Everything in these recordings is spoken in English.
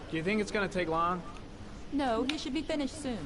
Do you think it's gonna take long? No, he should be finished soon.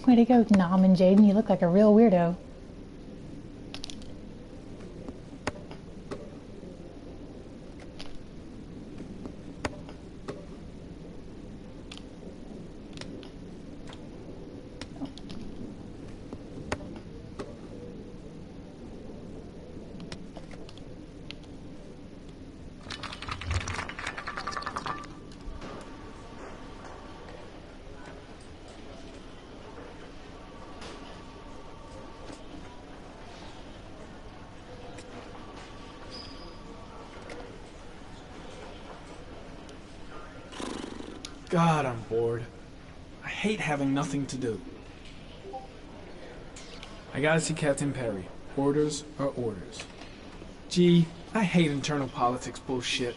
Way to go, Nom and Jaden. You look like a real weirdo. God, I'm bored. I hate having nothing to do. I gotta see Captain Perry. Orders are orders. Gee, I hate internal politics bullshit.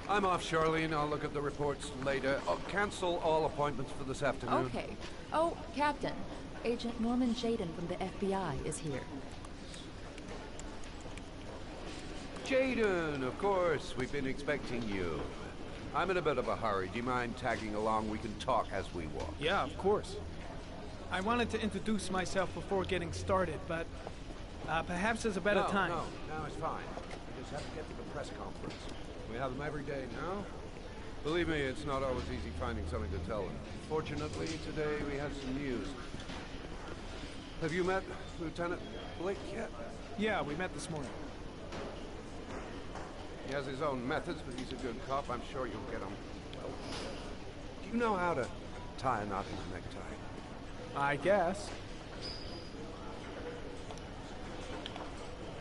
I'm off, Charlene. I'll look at the reports later. I'll cancel all appointments for this afternoon. Okay. Oh, Captain. Agent Norman Jaden from the FBI is here. Jaden, of course. We've been expecting you. I'm in a bit of a hurry. Do you mind tagging along? We can talk as we walk. Yeah, of course. I wanted to introduce myself before getting started, but perhaps there's a better time. No, it's fine. We just have to get to the press conference. We have them every day now. Believe me, it's not always easy finding something to tell them. Fortunately, today we have some news. Have you met Lieutenant Blake yet? Yeah, we met this morning. He has his own methods, but he's a good cop. I'm sure you'll get him. Well, do you know how to tie a knot in a necktie? I guess.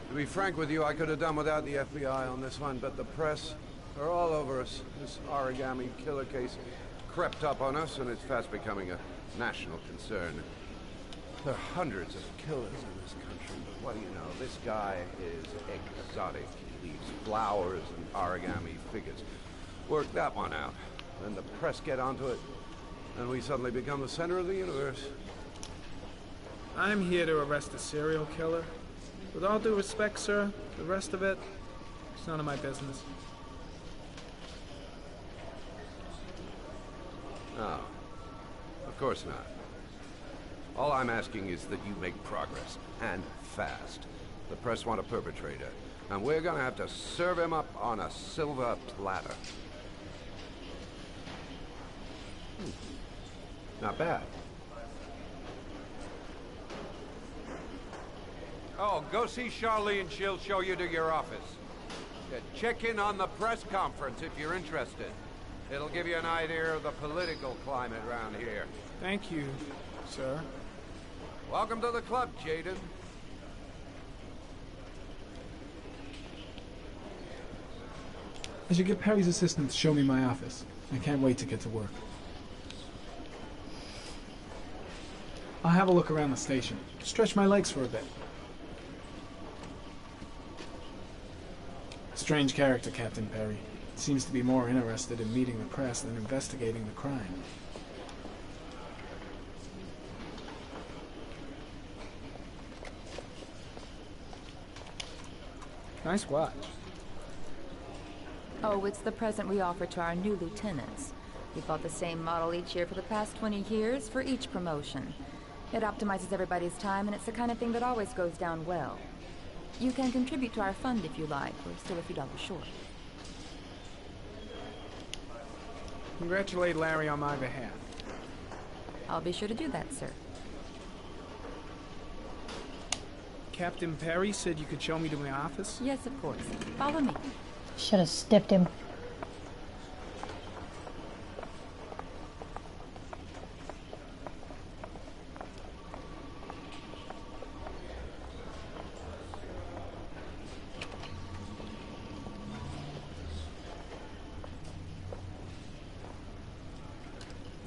To be frank with you, I could have done without the FBI on this one, but the press are all over us. This origami killer case crept up on us, and it's fast becoming a national concern. There are hundreds of killers in this country, but what do you know? This guy is exotic. He leaves flowers and origami figures. Work that one out. Then the press get onto it, and we suddenly become the center of the universe. I'm here to arrest a serial killer. With all due respect, sir, the rest of it, it's none of my business. No, of course not. All I'm asking is that you make progress, and fast. The press want a perpetrator, and we're gonna have to serve him up on a silver platter. Not bad. Oh, go see Charlene. She'll show you to your office. Check in on the press conference if you're interested. It'll give you an idea of the political climate around here. Thank you, sir. Welcome to the club, Jaden. I should get Perry's assistant to show me my office. I can't wait to get to work. I'll have a look around the station. Stretch my legs for a bit. Strange character, Captain Perry. Seems to be more interested in meeting the press than investigating the crime. Nice watch. Oh, it's the present we offer to our new lieutenants. We bought the same model each year for the past 20 years for each promotion. It optimizes everybody's time, and it's the kind of thing that always goes down well. You can contribute to our fund if you like. We're still a few dollars short. Congratulate Larry on my behalf. I'll be sure to do that, sir. Captain Perry said you could show me to my office? Yes, of course. Follow me. Should have stiffed him.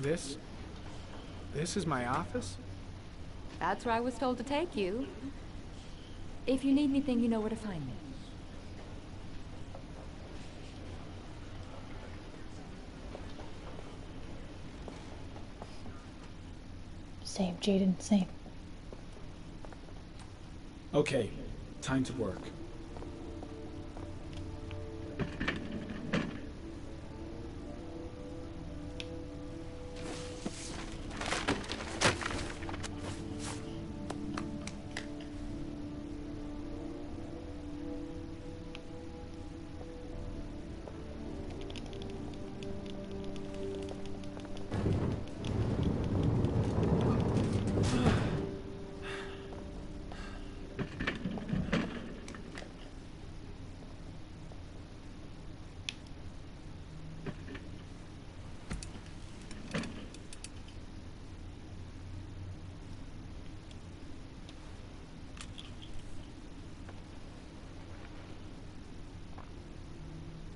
This? This is my office? That's where I was told to take you. If you need anything, you know where to find me. Same, Jaden, same. Okay, time to work.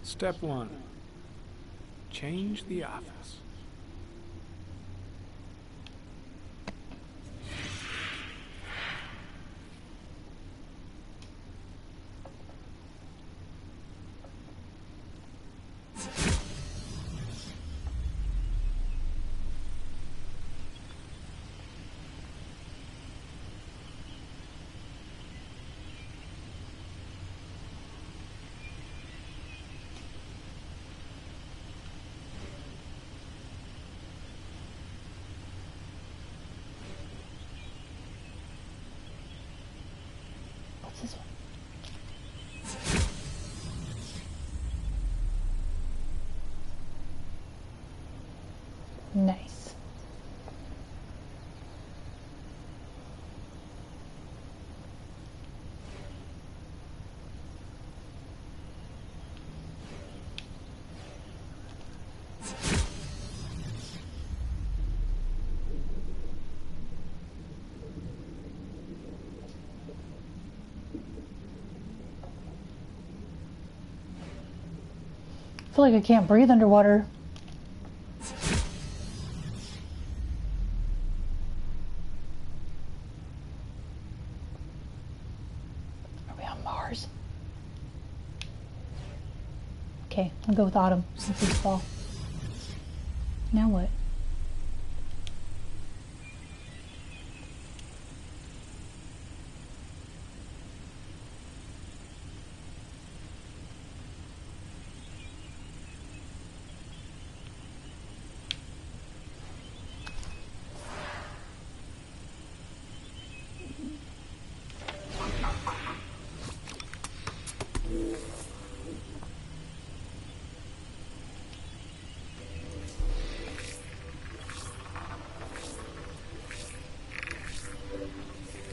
Step 1. Change the office. What's this one? Nice. I feel like I can't breathe underwater. Are we on Mars? Okay, I'll go with Autumn since it's fall. Now what?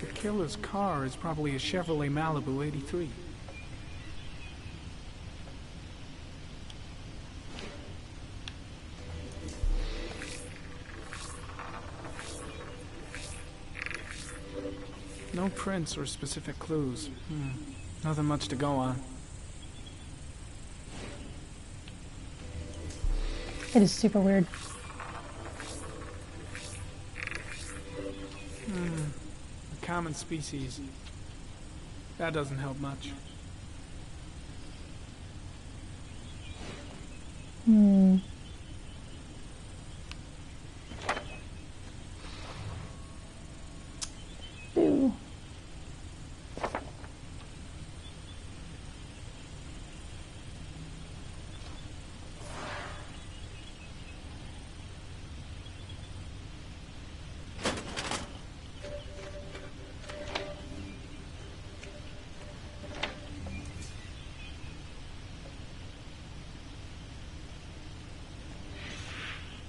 The killer's car is probably a Chevrolet Malibu 83. No prints or specific clues. Nothing much to go on. It is super weird. A common species. That doesn't help much. Hmm. Boo.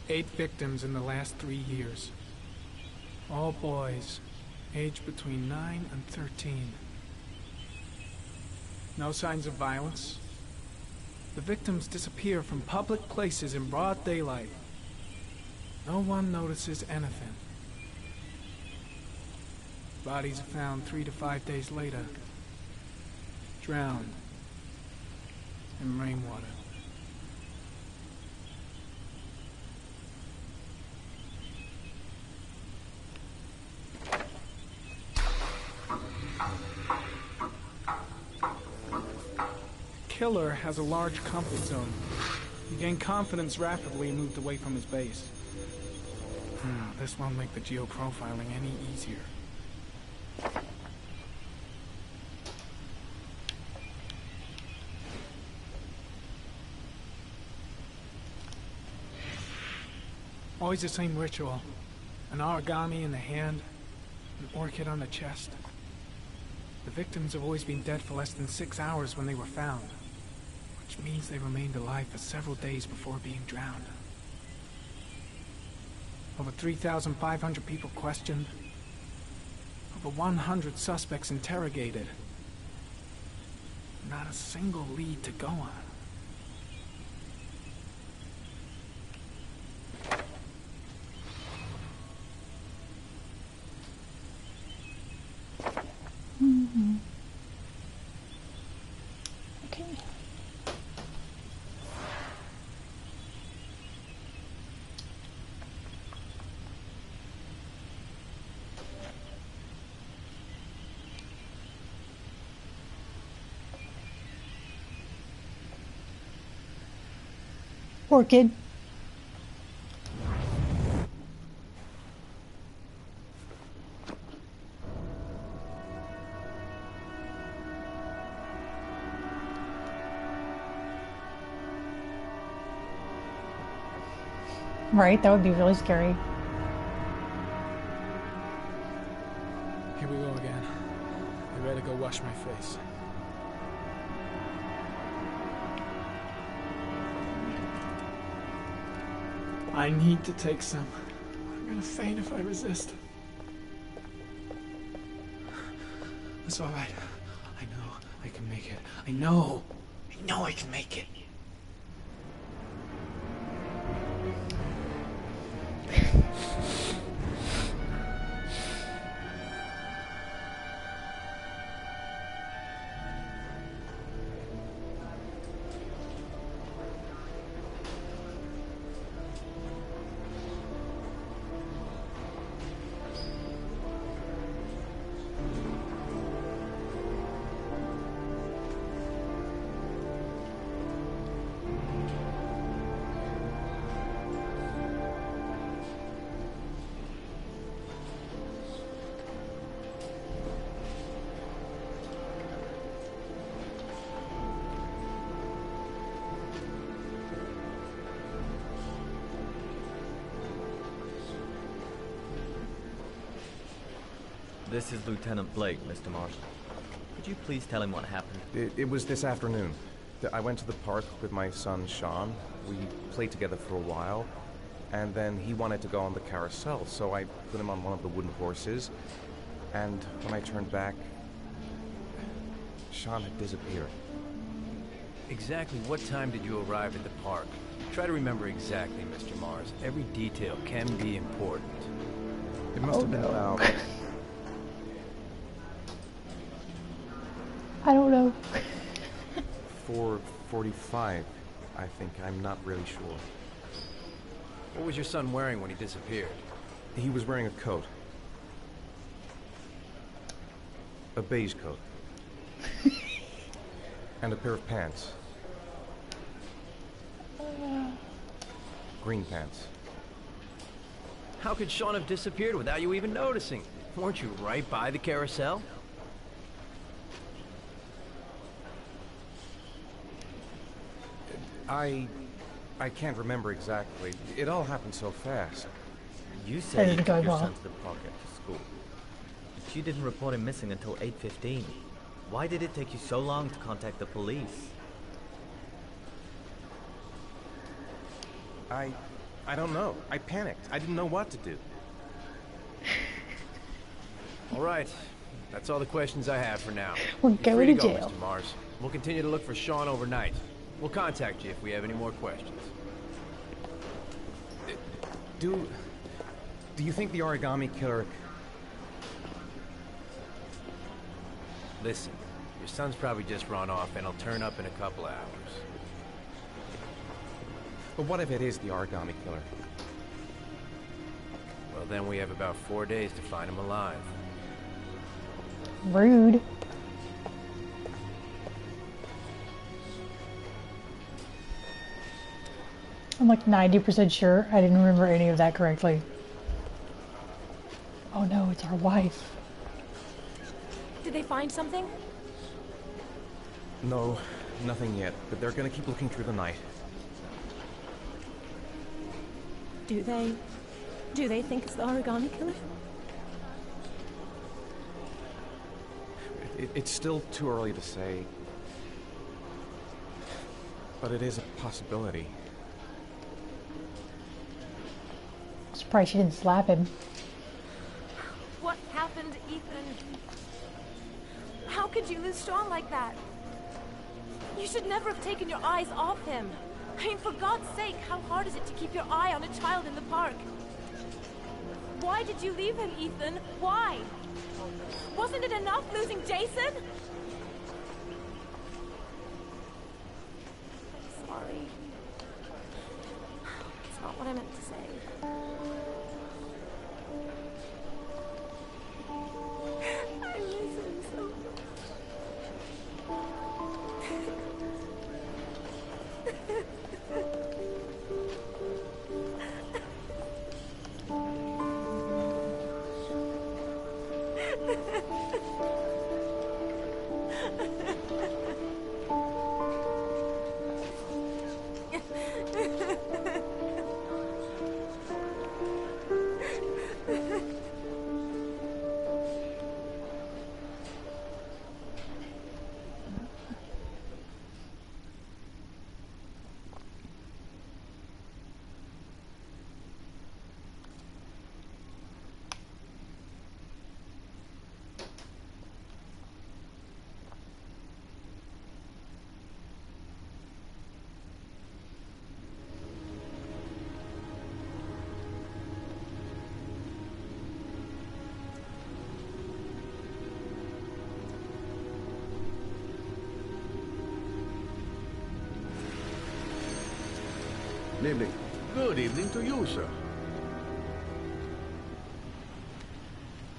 Eight victims in the last 3 years. All boys, aged between 9 and 13. No signs of violence. The victims disappear from public places in broad daylight. No one notices anything. Bodies are found 3 to 5 days later. Drowned in rainwater. killer has a large comfort zone. He gained confidence rapidly and moved away from his base. This won't make the geoprofiling any easier. Always the same ritual. An origami in the hand, an orchid on the chest. The victims have always been dead for less than 6 hours when they were found, which means they remained alive for several days before being drowned. Over 3,500 people questioned. Over 100 suspects interrogated. Not a single lead to go on. Okay. Orchid. Right, that would be really scary. Here we go again. I better go wash my face. I need to take some. I'm gonna faint if I resist. It's all right. I know I can make it. I know I can make it. This is Lieutenant Blake, Mr. Mars. Could you please tell him what happened? It was this afternoon. I went to the park with my son, Sean. We played together for a while, and then he wanted to go on the carousel, so I put him on one of the wooden horses, and when I turned back, Sean had disappeared. Exactly what time did you arrive at the park? Try to remember exactly, Mr. Mars. Every detail can be important. It must have been about... I don't know. 4:45, I think. I'm not really sure. What was your son wearing when he disappeared? He was wearing a coat. A beige coat. And a pair of pants. Green pants. How could Sean have disappeared without you even noticing? Weren't you right by the carousel? I can't remember exactly. It all happened so fast. You said you Doesn't took go your well. son to the park after school. But you didn't report him missing until 8:15. Why did it take you so long to contact the police? I don't know. I panicked. I didn't know what to do. All right. That's all the questions I have for now. We're You're going free to go, jail. Mr. Mars. We'll continue to look for Sean overnight. We'll contact you if we have any more questions. Do you think the origami killer... Listen, your son's probably just run off and he'll turn up in a couple hours. But what if it is the origami killer? Well, then we have about 4 days to find him alive. Rude. I'm like 90% sure I didn't remember any of that correctly. Oh no, it's our wife. Did they find something? No, nothing yet, but they're gonna keep looking through the night. Do they think it's the origami killer? It's still too early to say, but it is a possibility. Surprised she didn't slap him. What happened, Ethan? How could you lose Sean like that? You should never have taken your eyes off him. I mean, for God's sake, how hard is it to keep your eye on a child in the park? Why did you leave him, Ethan? Why? Wasn't it enough losing Jason? I'm sorry. It's not what I meant to say. I miss him so much. Good evening. Good evening to you, sir.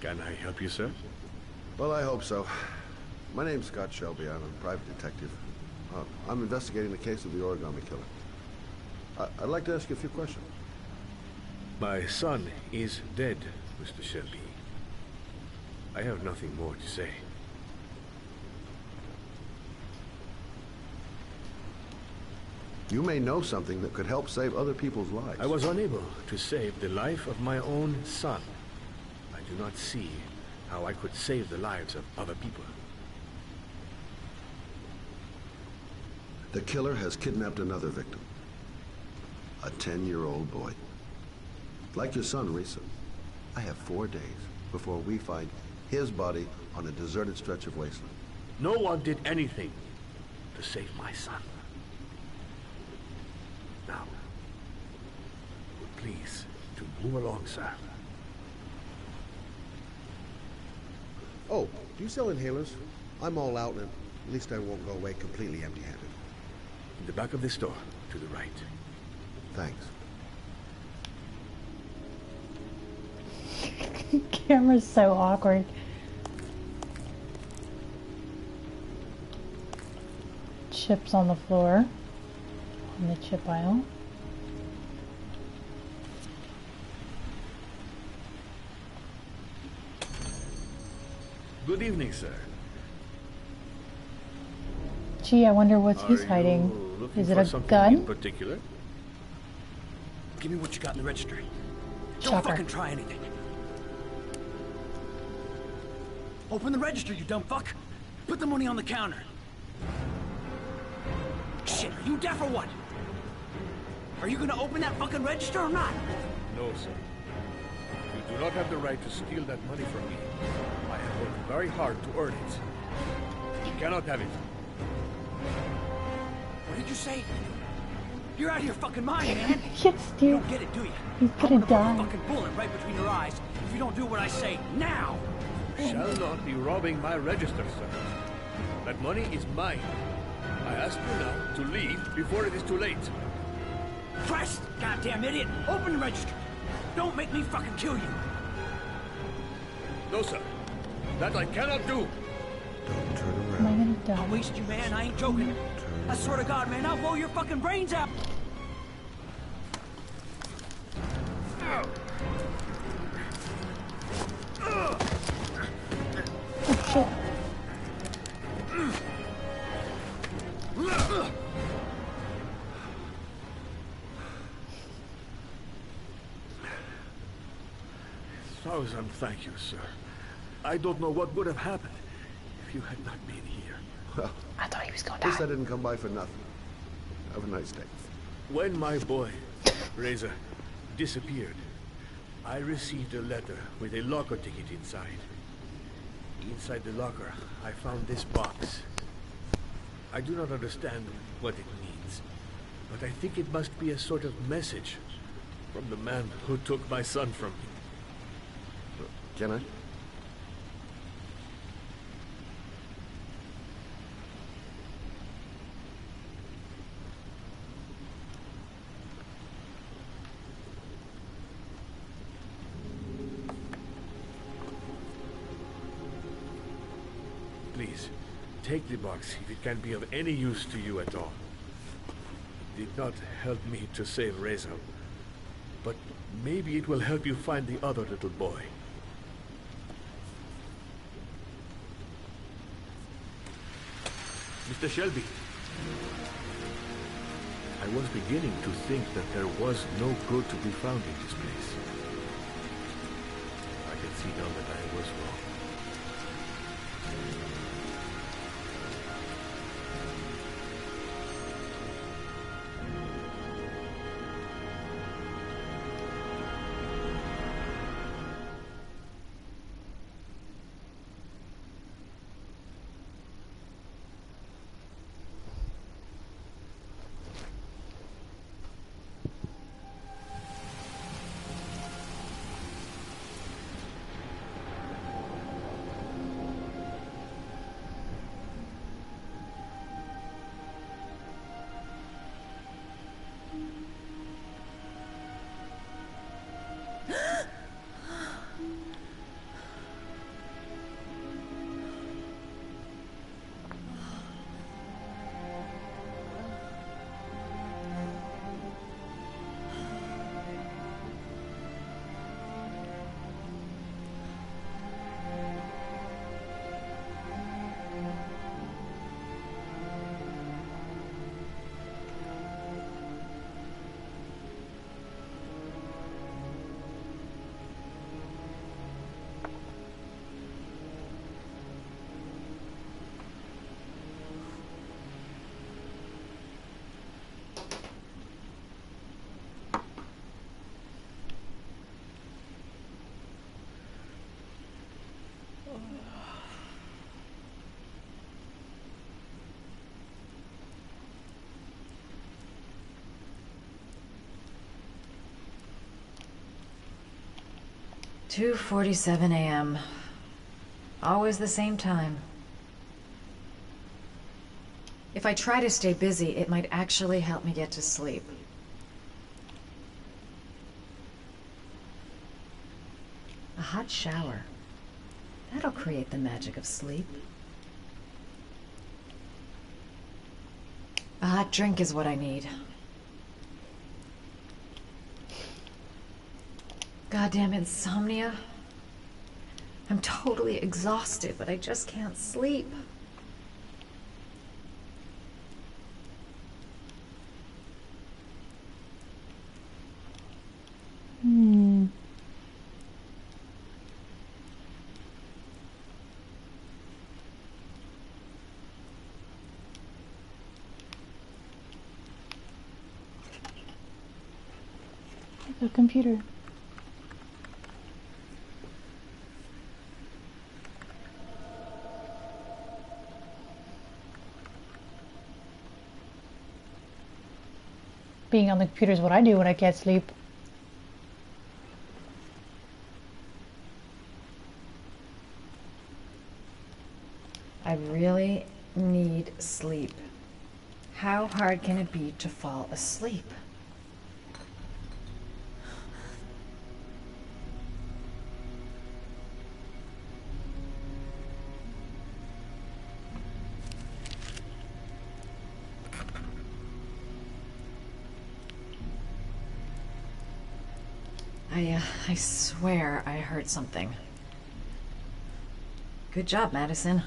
Can I help you, sir? Well, I hope so. My name's Scott Shelby. I'm a private detective. I'm investigating the case of the origami killer. I'd like to ask you a few questions. My son is dead, Mr. Shelby. I have nothing more to say. You may know something that could help save other people's lives. I was unable to save the life of my own son. I do not see how I could save the lives of other people. The killer has kidnapped another victim. A 10-year-old boy. Like your son, Risa. I have 4 days before we find his body on a deserted stretch of wasteland. No one did anything to save my son. Now, please, to move along, sir. Oh, do you sell inhalers? I'm all out, and at least I won't go away completely empty-handed. In the back of the store, to the right. Thanks. Camera's so awkward. Chips on the floor. On the chip aisle. Good evening, sir. Gee, I wonder what he's hiding. Is it a gun? In particular? Give me what you got in the register. Don't Chopper. fucking try anything. Open the register, you dumb fuck. Put the money on the counter. Shit, are you deaf or what? Are you gonna open that fucking register or not? No, sir. You do not have the right to steal that money from me. I have worked very hard to earn it. You cannot have it. What did you say? You're out of your fucking mind, man. Yes, You dude. don't get it, do you? He's I'm gonna gonna die. put a fucking bullet right between your eyes if you don't do what I say now. You shall not be robbing my register, sir. That money is mine. I ask you now to leave before it is too late. Christ, goddamn idiot! Open the register. Don't make me fucking kill you. No, sir. That I cannot do. Don't turn Am I around. gonna I'll die? waste you, man. I ain't joking. I swear to God, man, I'll blow your fucking brains out. Thank you, sir. I don't know what would have happened if you had not been here. Well, I thought he was going at to least I die. didn't come by for nothing. Have a nice day. When my boy, Reza, disappeared, I received a letter with a locker ticket inside. Inside the locker, I found this box. I do not understand what it means, but I think it must be a sort of message from the man who took my son from me. Can I? Please, take the box if it can be of any use to you at all. It did not help me to save Reza, but maybe it will help you find the other little boy. Mr. Shelby, I was beginning to think that there was no good to be found in this place. I can see now that I was wrong. "2:47 a.m. Always the same time. If I try to stay busy, it might actually help me get to sleep. A hot shower. That'll create the magic of sleep. A hot drink is what I need. Goddamn insomnia. I'm totally exhausted, but I just can't sleep. The computer. Being on the computer is what I do when I can't sleep. I really need sleep. How hard can it be to fall asleep? I swear I heard something. Good job, Madison.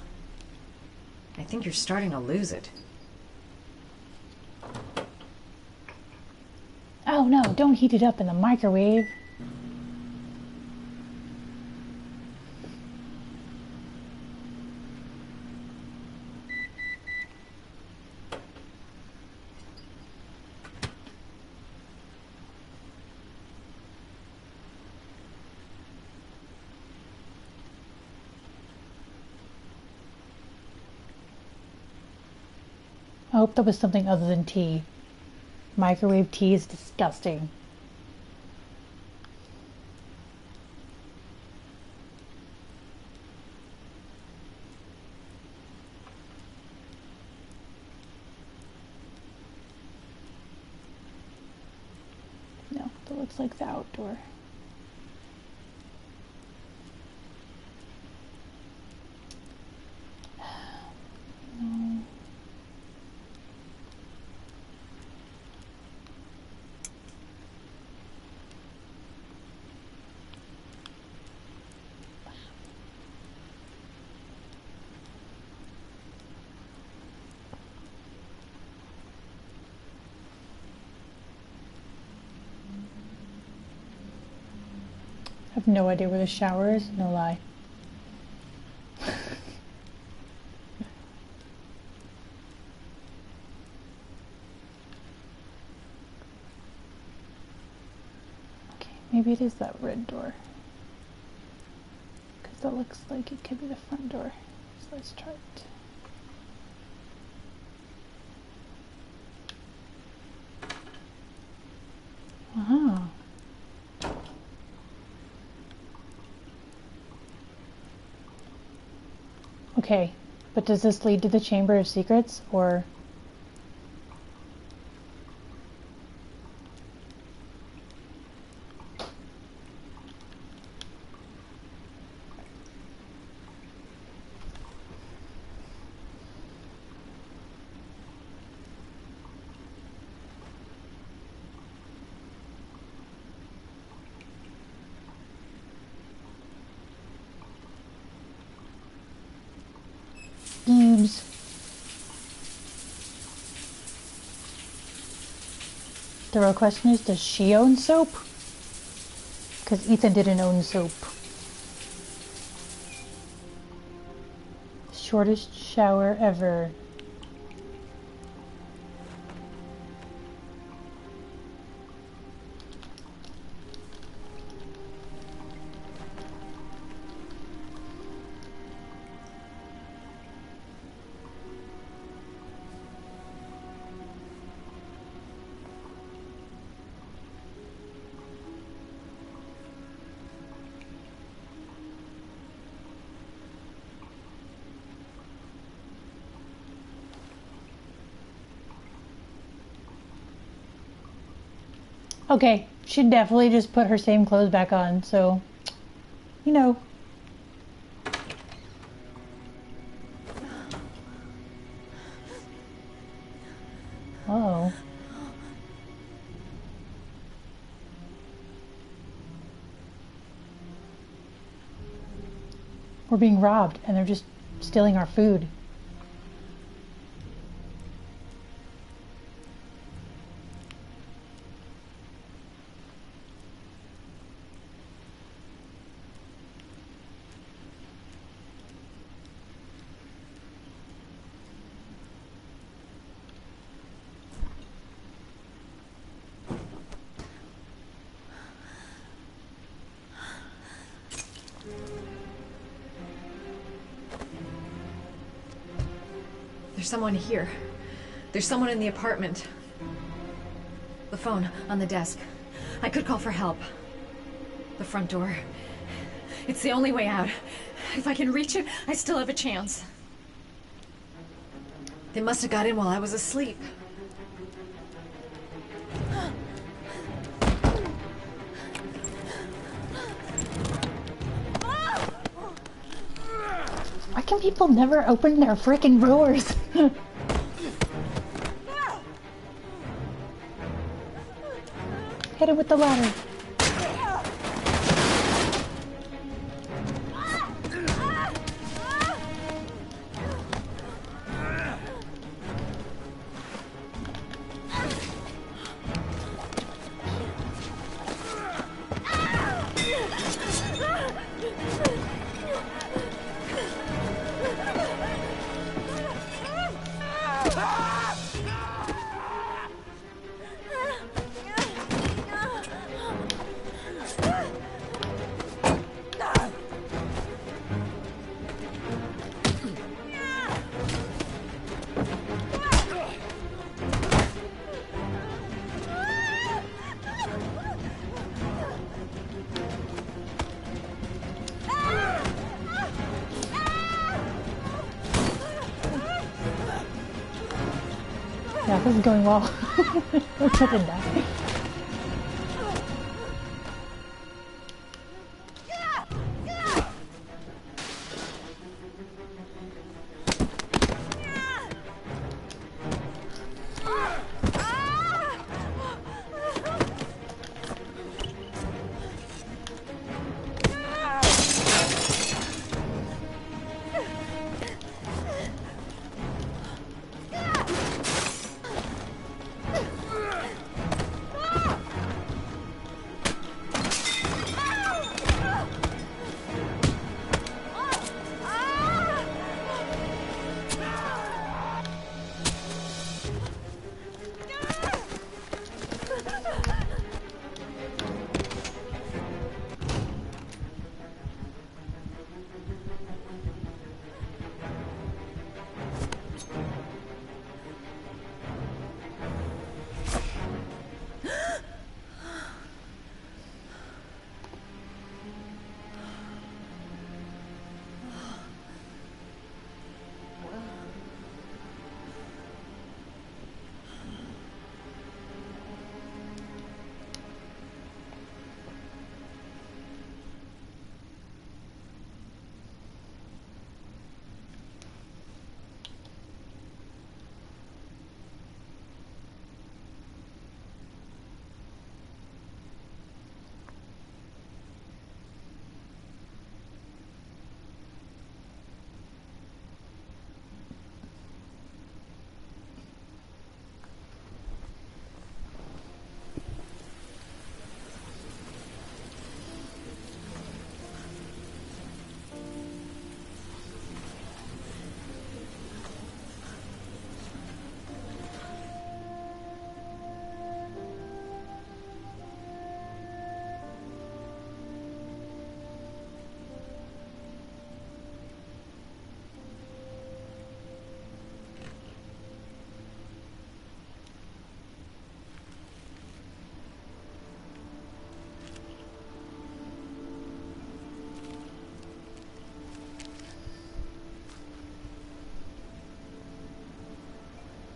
I think you're starting to lose it. Oh no, don't heat it up in the microwave. I hope that was something other than tea. Microwave tea is disgusting. No, that looks like the outdoor. No. I have no idea where the shower is, no lie. Okay, maybe it is that red door. Because that looks like it could be the front door. So let's try it. Uh-huh. Okay, but does this lead to the Chamber of Secrets, or... Eves. The real question is, does she own soap? Because Ethan didn't own soap. Shortest shower ever. Okay, she definitely just put her same clothes back on, so, you know. Uh-oh. We're being robbed, and they're just stealing our food. There's someone here. There's someone in the apartment. The phone on the desk. I could call for help. The front door. It's the only way out. If I can reach it, I still have a chance. They must have got in while I was asleep. Why can people never open their freaking doors? Hit him with the ladder. Yeah, this is going well. Let's let it die.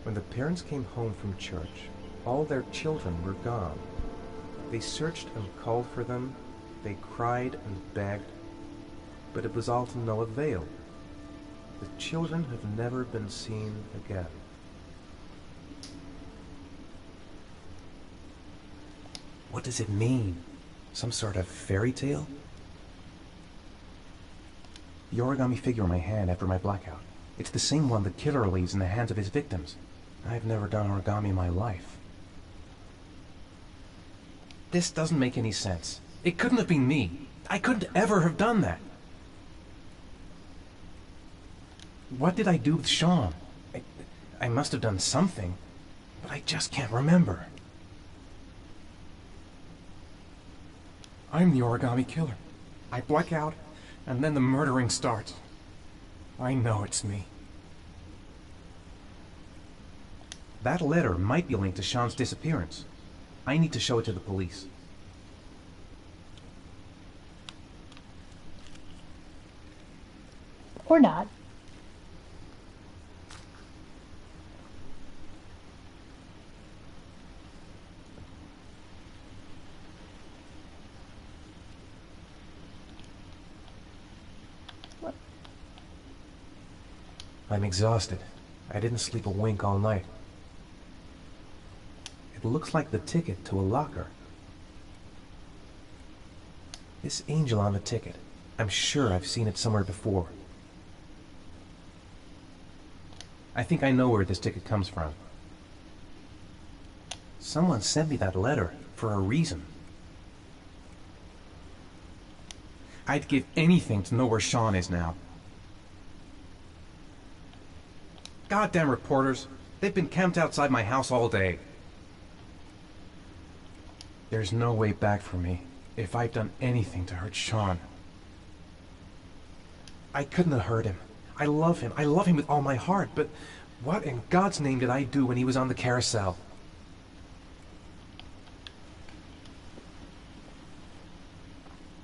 When the parents came home from church, all their children were gone. They searched and called for them, they cried and begged, but it was all to no avail. The children have never been seen again. What does it mean? Some sort of fairy tale? The origami figure in my hand after my blackout. It's the same one the killer leaves in the hands of his victims. I've never done origami in my life. This doesn't make any sense. It couldn't have been me. I couldn't ever have done that. What did I do with Sean? I must have done something, but I just can't remember. I'm the origami killer. I black out, and then the murdering starts. I know it's me. That letter might be linked to Sean's disappearance. I need to show it to the police. Or not. I'm exhausted. I didn't sleep a wink all night. It looks like the ticket to a locker. This angel on the ticket. I'm sure I've seen it somewhere before. I think I know where this ticket comes from. Someone sent me that letter for a reason. I'd give anything to know where Sean is now. Goddamn reporters. They've been camped outside my house all day. There's no way back for me if I've done anything to hurt Sean. I couldn't have hurt him. I love him. I love him with all my heart, but what in God's name did I do when he was on the carousel?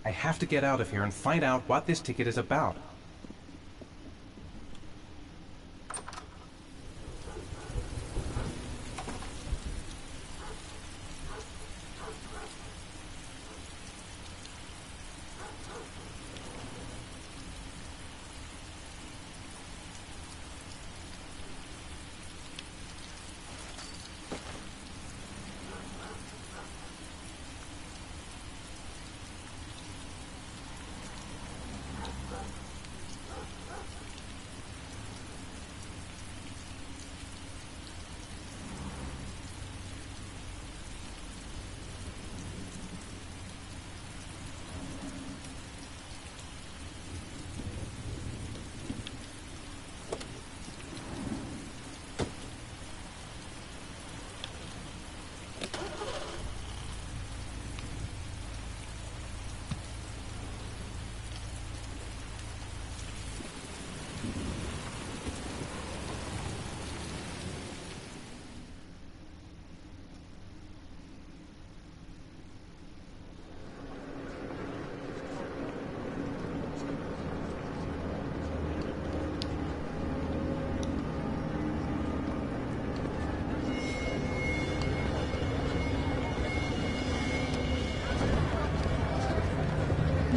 I have to get out of here and find out what this ticket is about.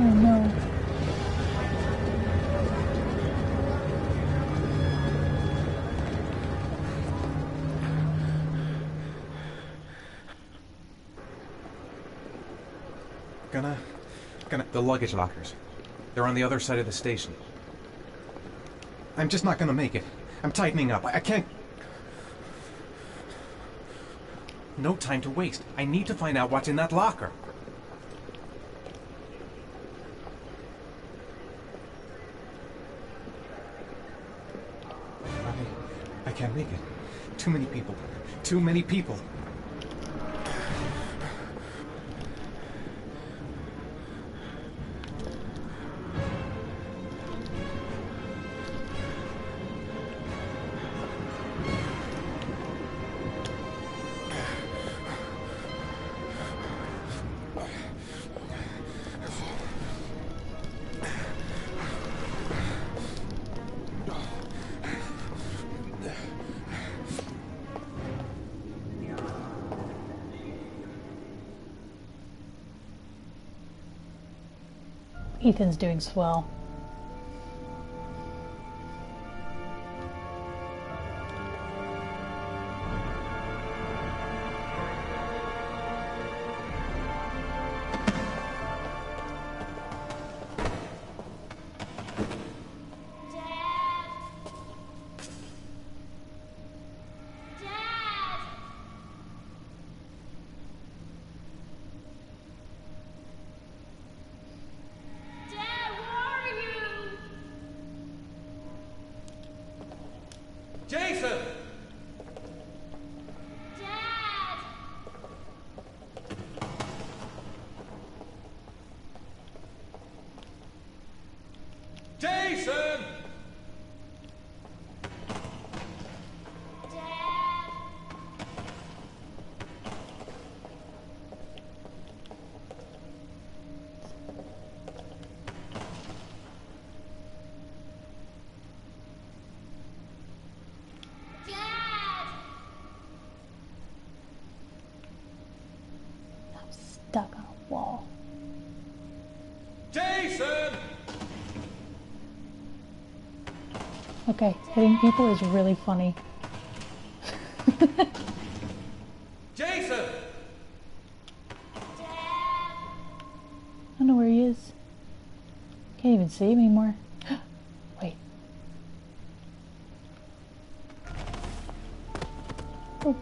Oh no. The luggage lockers. They're on the other side of the station. I'm just not gonna make it. I'm tightening up. I can't... No time to waste. I need to find out what's in that locker. I can't make it. Too many people. Too many people. Ethan's doing swell. Jason! Jason! Stuck on a wall. Jason! Okay, hitting people is really funny. Jason! I don't know where he is. Can't even see him anymore. Wait. Oh.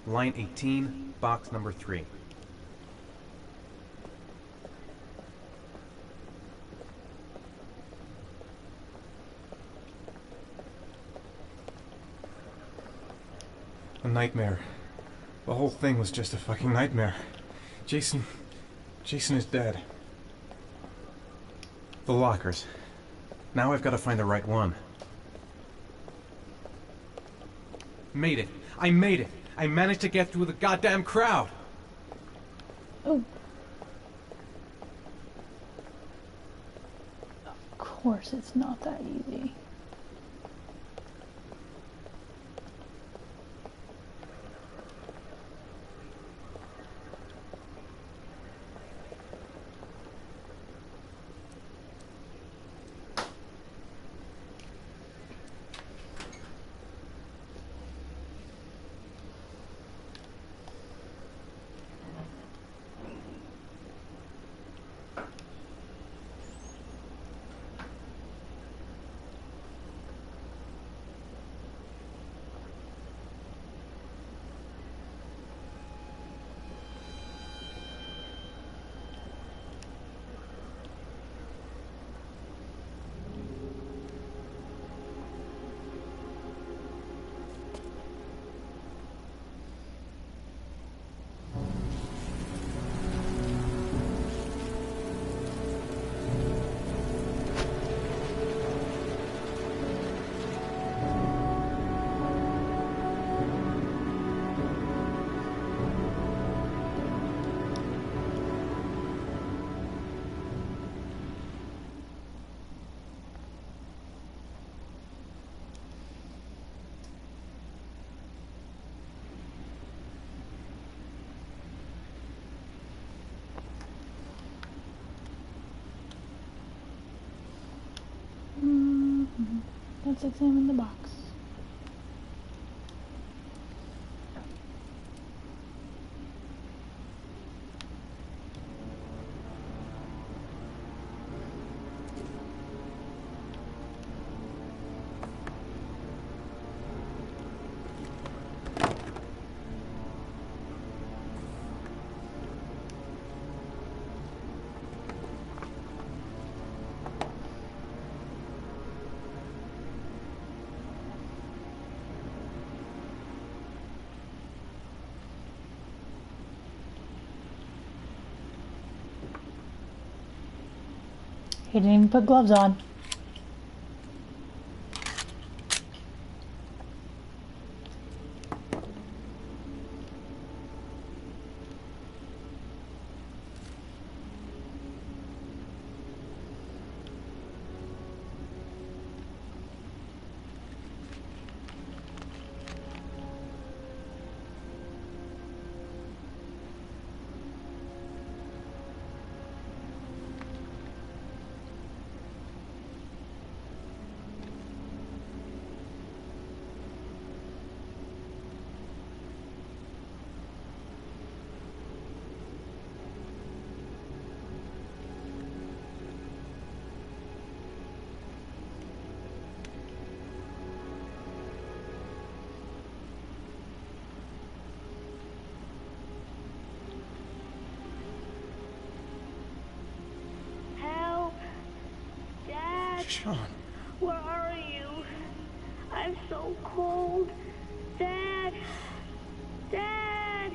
Line 18, box number 3. A nightmare. The whole thing was just a fucking nightmare. Jason is dead. The lockers. Now I've got to find the right one. Made it. I made it. I managed to get through the goddamn crowd. Oh. Of course it's not that easy. let's examine the box. He didn't even put gloves on. Sean. Where are you? I'm so cold. Dad! Dad!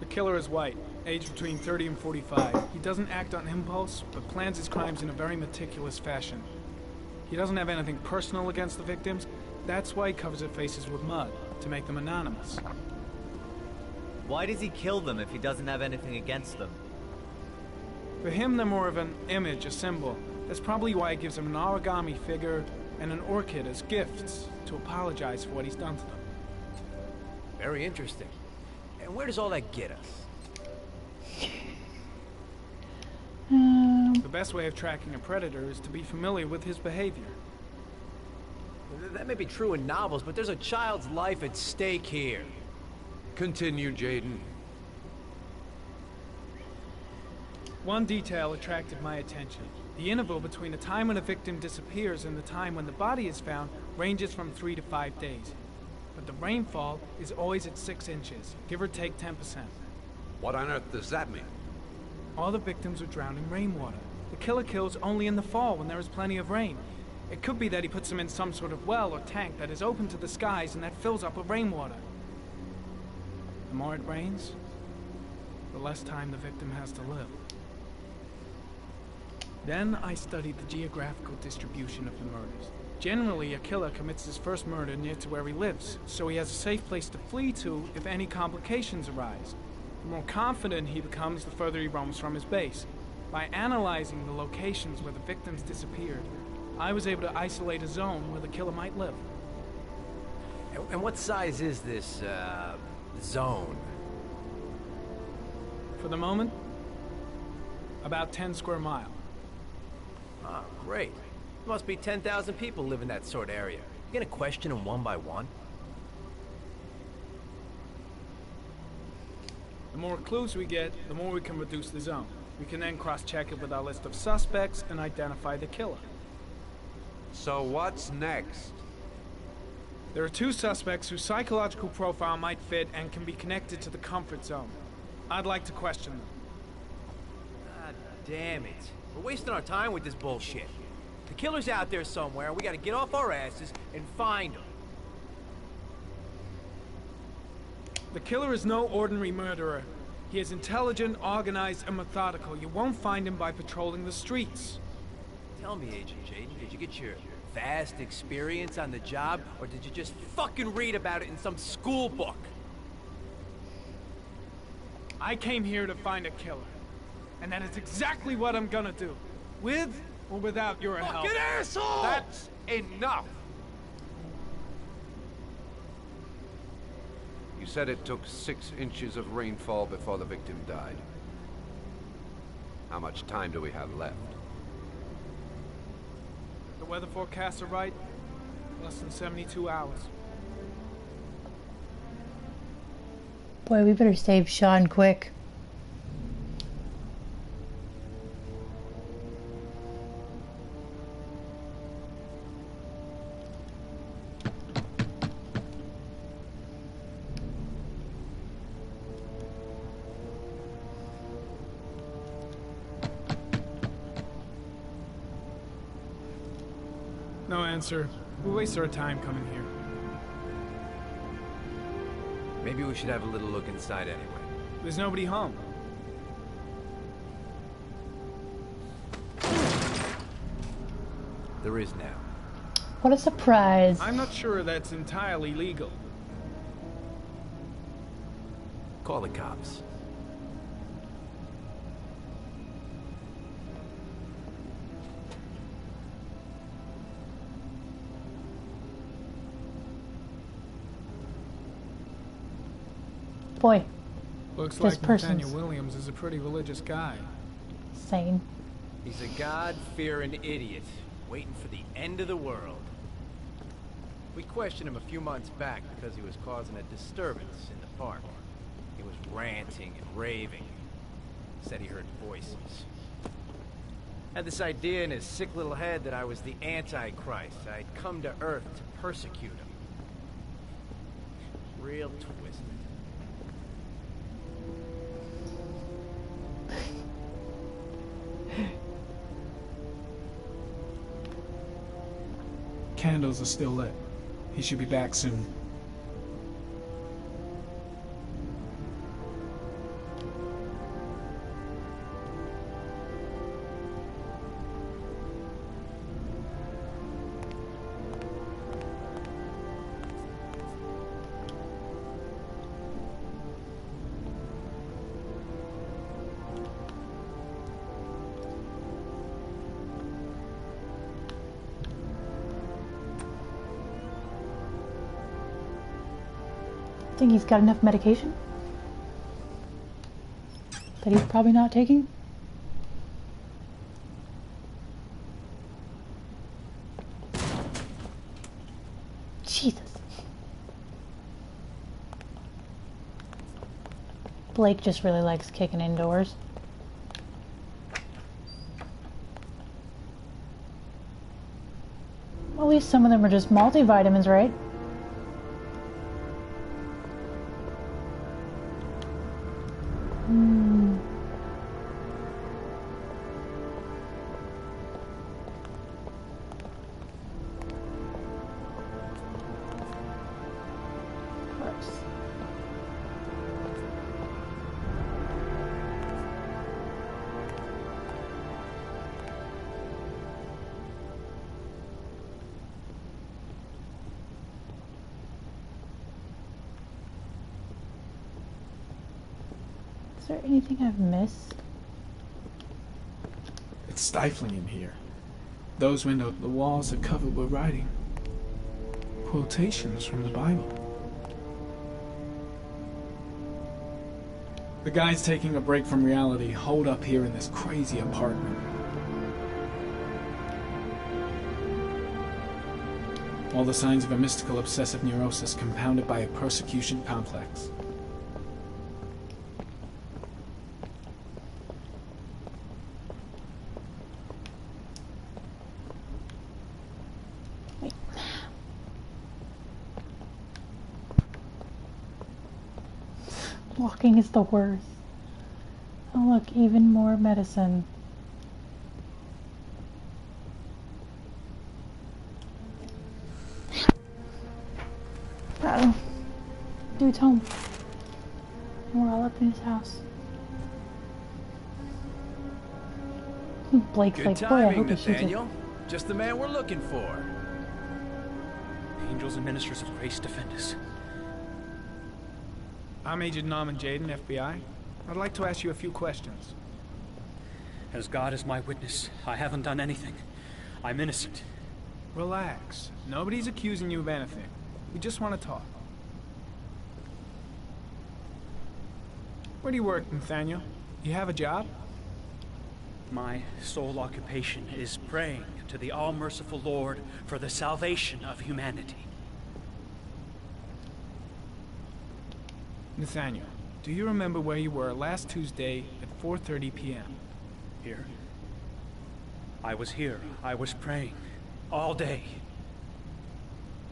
The killer is white, aged between 30 and 45. He doesn't act on impulse, but plans his crimes in a very meticulous fashion. He doesn't have anything personal against the victims. That's why he covers their faces with mud, to make them anonymous. Why does he kill them if he doesn't have anything against them? For him, they're more of an image, a symbol. That's probably why he gives them an origami figure and an orchid as gifts to apologize for what he's done to them. Very interesting. And where does all that get us? The best way of tracking a predator is to be familiar with his behavior. That may be true in novels, but there's a child's life at stake here. Continue, Jaden. One detail attracted my attention. The interval between the time when a victim disappears and the time when the body is found ranges from 3 to 5 days. But the rainfall is always at 6 inches, give or take 10%. What on earth does that mean? All the victims were drowned in rainwater. The killer kills only in the fall when there is plenty of rain. It could be that he puts them in some sort of well or tank that is open to the skies and that fills up with rainwater. The more it rains, the less time the victim has to live. Then I studied the geographical distribution of the murders. Generally, a killer commits his first murder near to where he lives, so he has a safe place to flee to if any complications arise. The more confident he becomes, the further he roams from his base. By analyzing the locations where the victims disappeared, I was able to isolate a zone where the killer might live. And what size is this, zone? For the moment, about 10 square miles. Ah, great. Must be 10,000 people live in that sort of area. You gonna question them one by one? The more clues we get, the more we can reduce the zone. We can then cross-check it with our list of suspects and identify the killer. So what's next? There are 2 suspects whose psychological profile might fit and can be connected to the comfort zone. I'd like to question them. God damn it. We're wasting our time with this bullshit. The killer's out there somewhere, and we gotta get off our asses and find him. The killer is no ordinary murderer. He is intelligent, organized, and methodical. You won't find him by patrolling the streets. Tell me, Agent Jayden, did you get your vast experience on the job, or did you just fucking read about it in some school book? I came here to find a killer. And that is exactly what I'm gonna do. With or without your help. Fucking asshole! That's enough! You said it took 6 inches of rainfall before the victim died. How much time do we have left? The weather forecasts are right. Less than 72 hours. Boy, we better save Sean quick. No answer. We waste our time coming here. Maybe we should have a little look inside anyway. There's nobody home. There is now. What a surprise. I'm not sure that's entirely legal. Call the cops. Boy, Looks this like person's Nathaniel Williams is a pretty religious guy. sane. He's a God-fearing idiot, waiting for the end of the world. We questioned him a few months back because he was causing a disturbance in the park. He was ranting and raving. Said he heard voices. Had this idea in his sick little head that I was the Antichrist. I'd come to Earth to persecute him. Real twisted. Candles are still lit. He should be back soon. Think he's got enough medication that he's probably not taking? Jesus. Blake just really likes kicking indoors. Well, at least some of them are just multivitamins, right? Is there anything I've missed? It's stifling in here. Those windows, the walls are covered with writing. Quotations from the Bible. The guy's taking a break from reality, holed up here in this crazy apartment. All the signs of a mystical obsessive neurosis compounded by a persecution complex. Walking is the worst. Oh look, even more medicine. Uh-oh. Dude's home. We're all up in his house. Blake's Good like, boy, I timing, hope he shoots it. Nathaniel. Just the man we're looking for. Angels and ministers of grace defend us. I'm Agent Norman Jayden, FBI. I'd like to ask you a few questions. As God is my witness, I haven't done anything. I'm innocent. Relax. Nobody's accusing you of anything. We just want to talk. Where do you work, Nathaniel? You have a job? My sole occupation is praying to the all-merciful Lord for the salvation of humanity. Nathaniel, do you remember where you were last Tuesday at 4:30 p.m.? Here? I was here. I was praying. All day.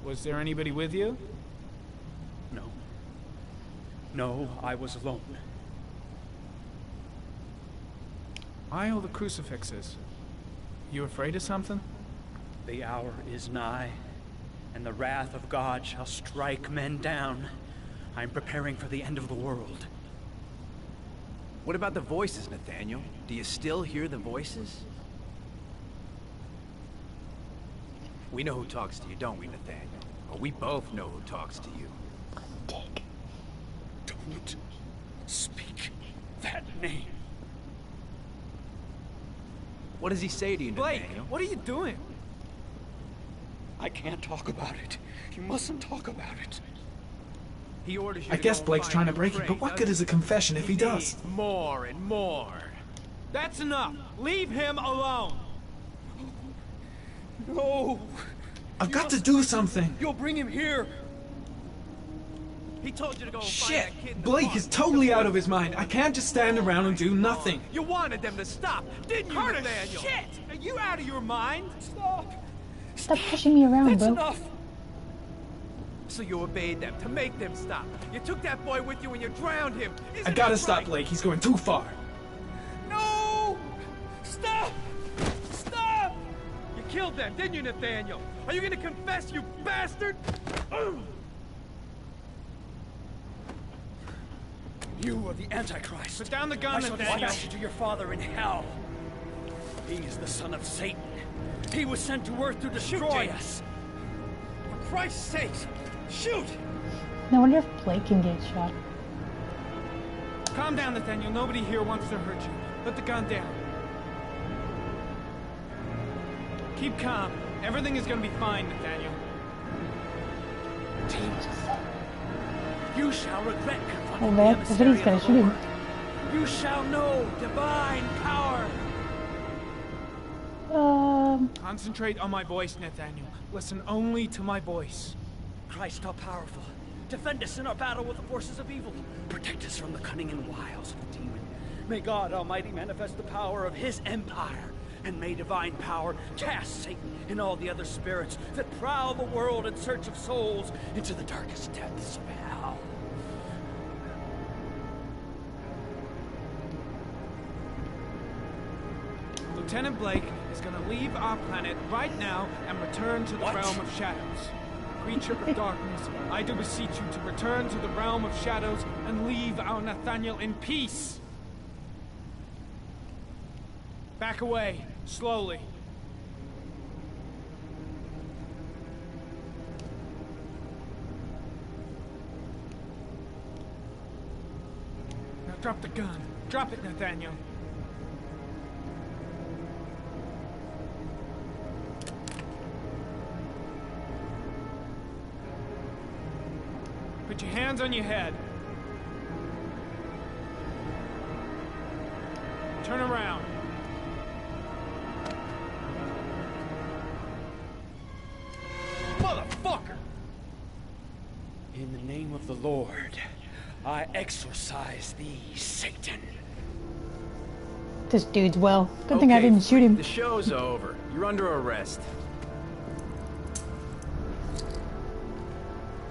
Was there anybody with you? No. No, I was alone. Why all the crucifixes? You afraid of something? The hour is nigh, and the wrath of God shall strike men down. I'm preparing for the end of the world. What about the voices, Nathaniel? Do you still hear the voices? We know who talks to you, don't we, Nathaniel? Well, we both know who talks to you. Dick. Don't speak that name. What does he say to you, Blake, Nathaniel? what are you doing? I can't talk about it. You mustn't talk about it. He orders you I to guess go Blake's find trying to new break it, prey, but what good doesn't is a confession if he does? needs more and more. That's enough. Leave him alone. No! I've got to do something. You'll bring him here! He told you to go and Shit! find that kid in the Blake park. is totally out of his mind. I can't just stand around and do nothing. You wanted them to stop, didn't you, Nathaniel? Shit! Are you out of your mind? Stop! Stop pushing me around, That's bro. enough! So you obeyed them to make them stop. You took that boy with you and you drowned him. Isn't I gotta that stop right? Blake. He's going too far. No! Stop! Stop! You killed them, didn't you, Nathaniel? Are you gonna confess, you bastard? You are the Antichrist. Put down the gun, I shall Nathaniel. dispatch you to your father in hell. He is the son of Satan. He was sent to earth to destroy us. For Christ's sake, shoot! No wonder if Blake can get shot. Calm down, Nathaniel. Nobody here wants to hurt you. Put the gun down. Keep calm. Everything is gonna be fine, Nathaniel. You shall regret Oh confronting man, the I think he's emissary gonna of the shoot him. Lord. You shall know divine power. Concentrate on my voice, Nathaniel. Listen only to my voice. Christ all powerful, defend us in our battle with the forces of evil. Protect us from the cunning and wiles of the demon. May God Almighty manifest the power of his empire, and may divine power cast Satan and all the other spirits that prowl the world in search of souls into the darkest depths of hell. Lieutenant Blake is gonna leave our planet right now and return to the realm of shadows. Creature of darkness, I do beseech you to return to the realm of shadows and leave our Nathaniel in peace. Back away, slowly. Now drop the gun. Drop it, Nathaniel. Put your hands on your head. Turn around. Motherfucker! In the name of the Lord, I exorcise thee, Satan. This dude's well. Good thing I didn't shoot him. The show's over. You're under arrest.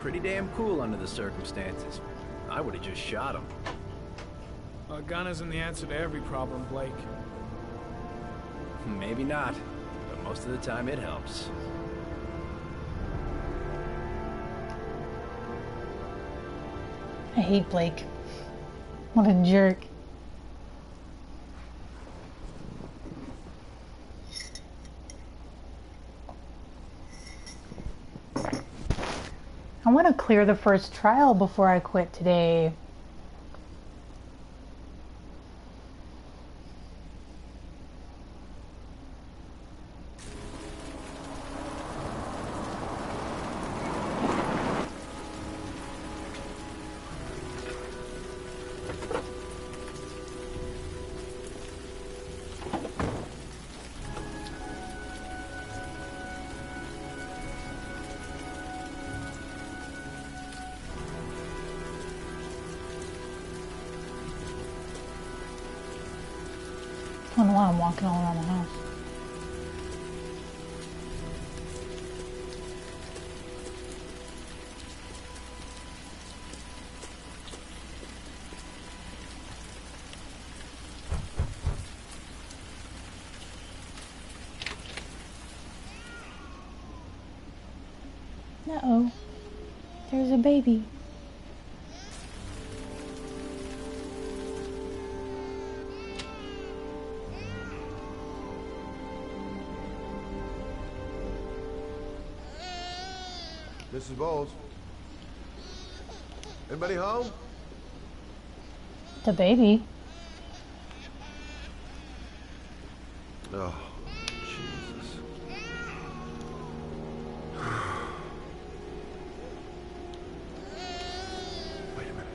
Pretty damn cool under the circumstances. I would have just shot him. A gun isn't the answer to every problem, Blake. Maybe not, but most of the time it helps. I hate Blake. What a jerk. I want to clear the first trial before I quit today. I don't know why I'm walking all around the house. Uh-oh. There's a baby. Mrs. Bowles. Anybody home? The baby. Oh, Jesus. Wait a minute.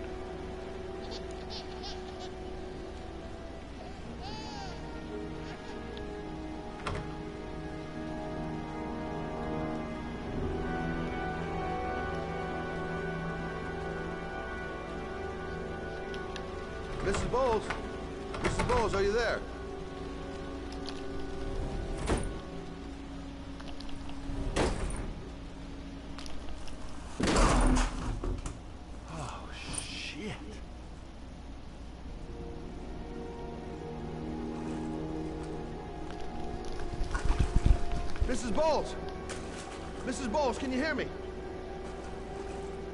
Mrs. Bowles? Mrs. Bowles, are you there? Oh, shit. Mrs. Bowles! Mrs. Bowles, can you hear me?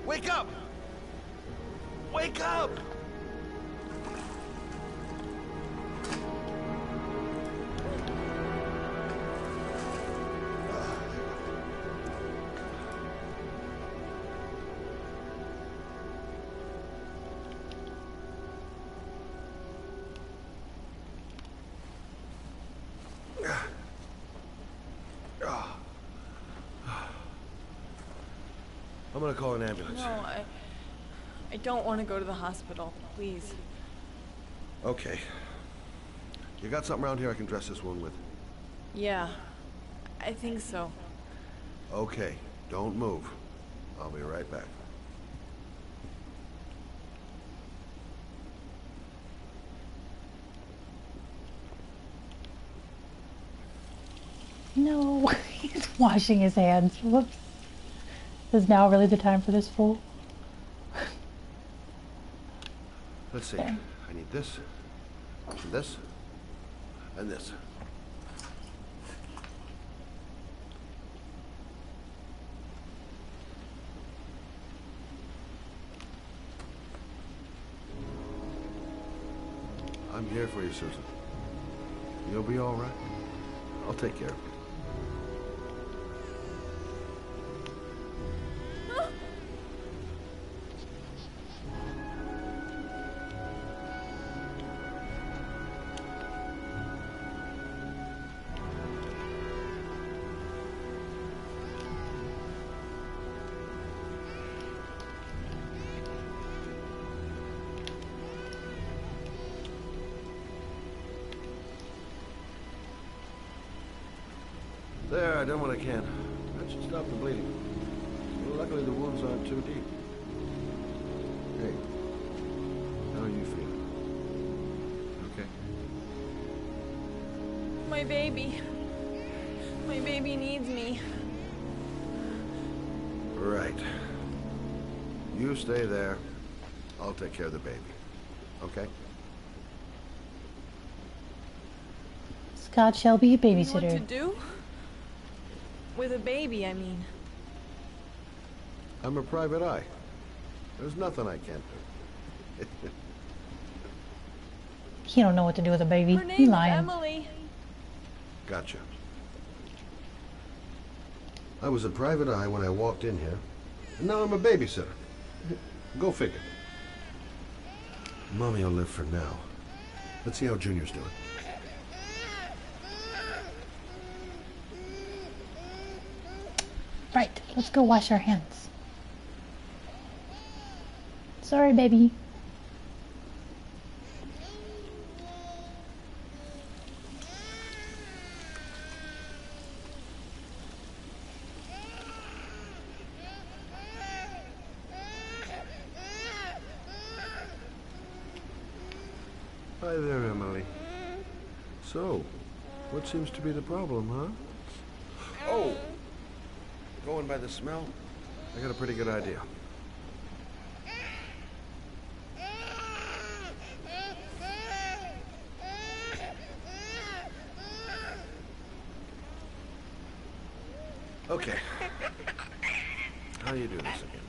Wake up! Wake up! I'm gonna call an ambulance. No, I don't want to go to the hospital. Please. Okay. You got something around here I can dress this wound with? Yeah, I think so. Okay, don't move. I'll be right back. No, he's washing his hands. Whoops. Is now really the time for this fool? Let's see. There. I need this, and this, and this. I'm here for you, Susan. You'll be all right. I'll take care of you. There, I done what I can. That should stop the bleeding. Luckily, the wounds aren't too deep. Hey, how are you feeling? Okay? My baby. My baby needs me. Right. You stay there. I'll take care of the baby. Okay? Scott shall be a What to babysitter. do? With a baby, I mean. I'm a private eye. There's nothing I can't do. He don't know what to do with a baby. Her He name is lying. Emily. Gotcha. I was a private eye when I walked in here, and now I'm a babysitter. Go figure. Mommy will live for now. Let's see how Junior's doing. Right, let's go wash our hands. Sorry, baby. Hi there, Emily. So, what seems to be the problem, huh? Oh! Going by the smell, I got a pretty good idea. Okay. How do you do this again?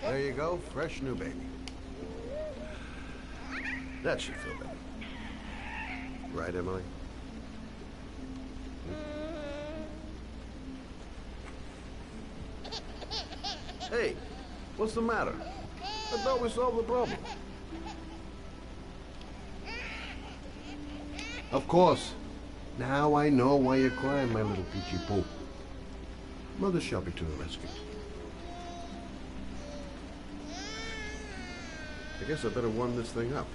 There you go, fresh new baby. That should feel better. Right, Emily? Hey, what's the matter? I thought we solved the problem. Of course. Now I know why you're crying, my little peachy poo. Mother shall be to the rescue. I guess I better warm this thing up.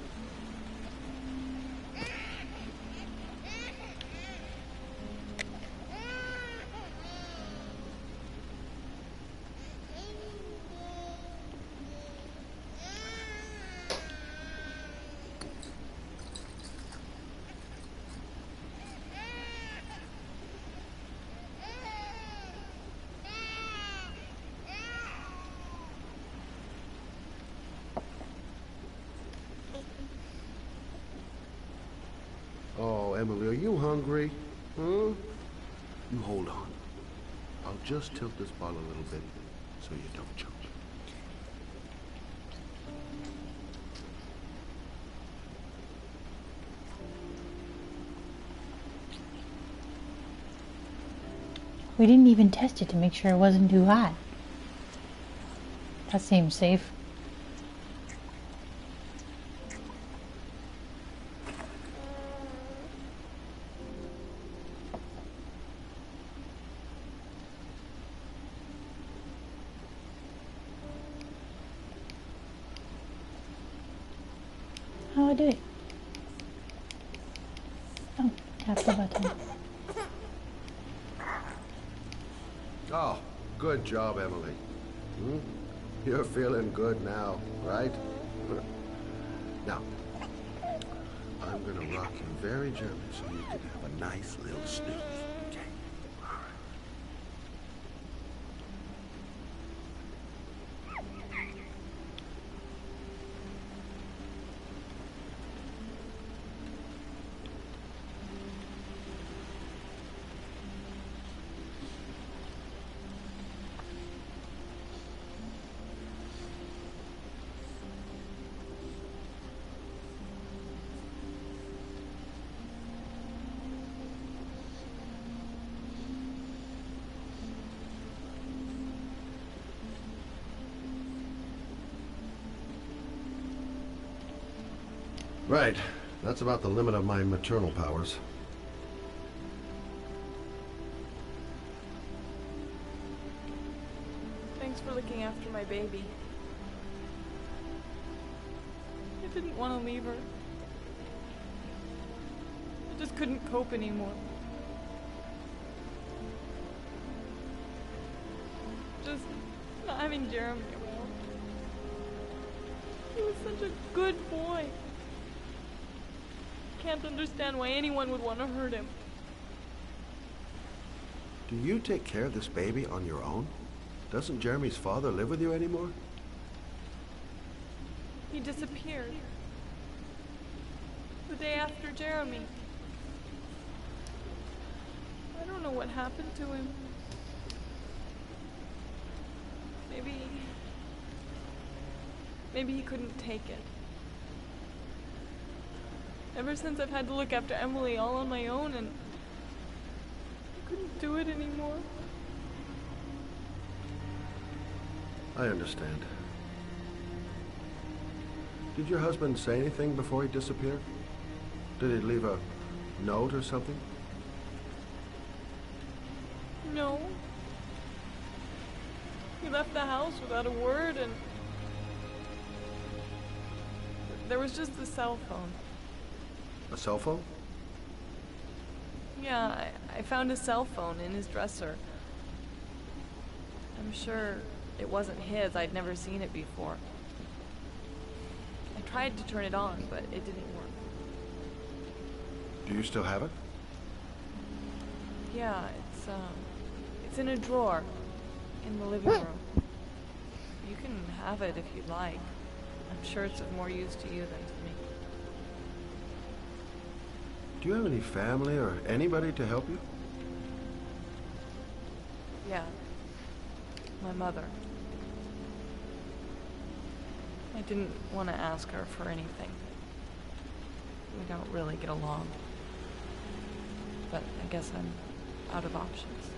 Oh, Emily, are you hungry? Huh? You hold on. I'll just tilt this bottle a little bit so you don't choke. We didn't even test it to make sure it wasn't too hot. That seems safe. How do I do it? Oh, tap the button. Oh, good job, Emily. Hmm? You're feeling good now, right? Now, I'm gonna rock you very gently so you can have a nice little snooze. Okay? All right. Right. That's about the limit of my maternal powers. after my baby. I didn't want to leave her. I just couldn't cope anymore. Just not having Jeremy around. He was such a good boy. Can't understand why anyone would want to hurt him. Do you take care of this baby on your own? Doesn't Jeremy's father live with you anymore? He disappeared. The day after Jeremy. I don't know what happened to him. Maybe he couldn't take it. Ever since I've had to look after Emily all on my own, and I couldn't do it anymore. I understand. Did your husband say anything before he disappeared? Did he leave a note or something? No. He left the house without a word, and there was just the cell phone. A cell phone? Yeah, I found a cell phone in his dresser. I'm sure it wasn't his. I'd never seen it before. I tried to turn it on, but it didn't work. Do you still have it? Yeah, it's in a drawer in the living room. You can have it if you'd like. I'm sure it's of more use to you than to me. Do you have any family or anybody to help you? Yeah. My mother. I didn't want to ask her for anything. We don't really get along. But I guess I'm out of options.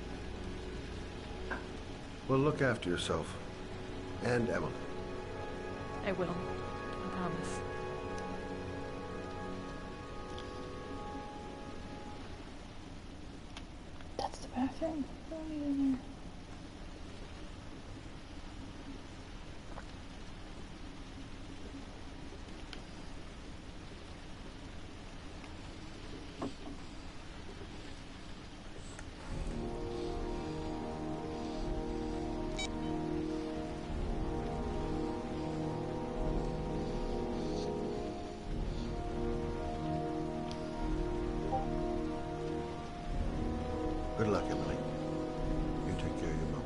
Well, look after yourself. And Emily. I will. I promise. That's the bathroom. Don't need in there. Good luck, Emily. You take care of your mama.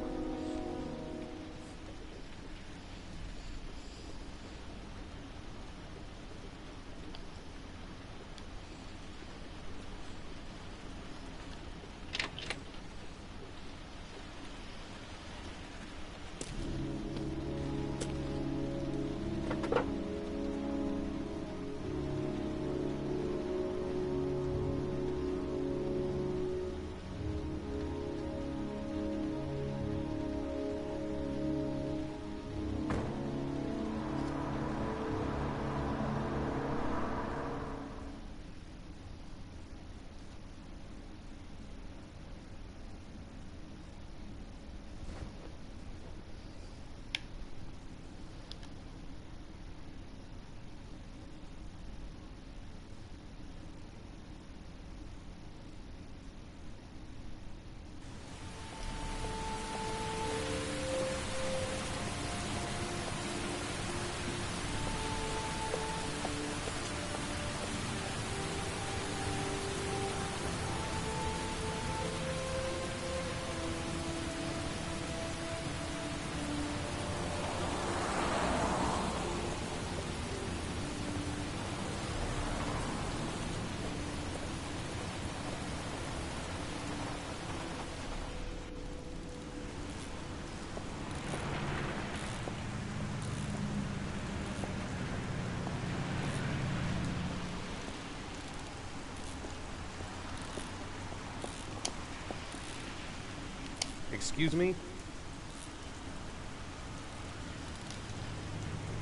Excuse me?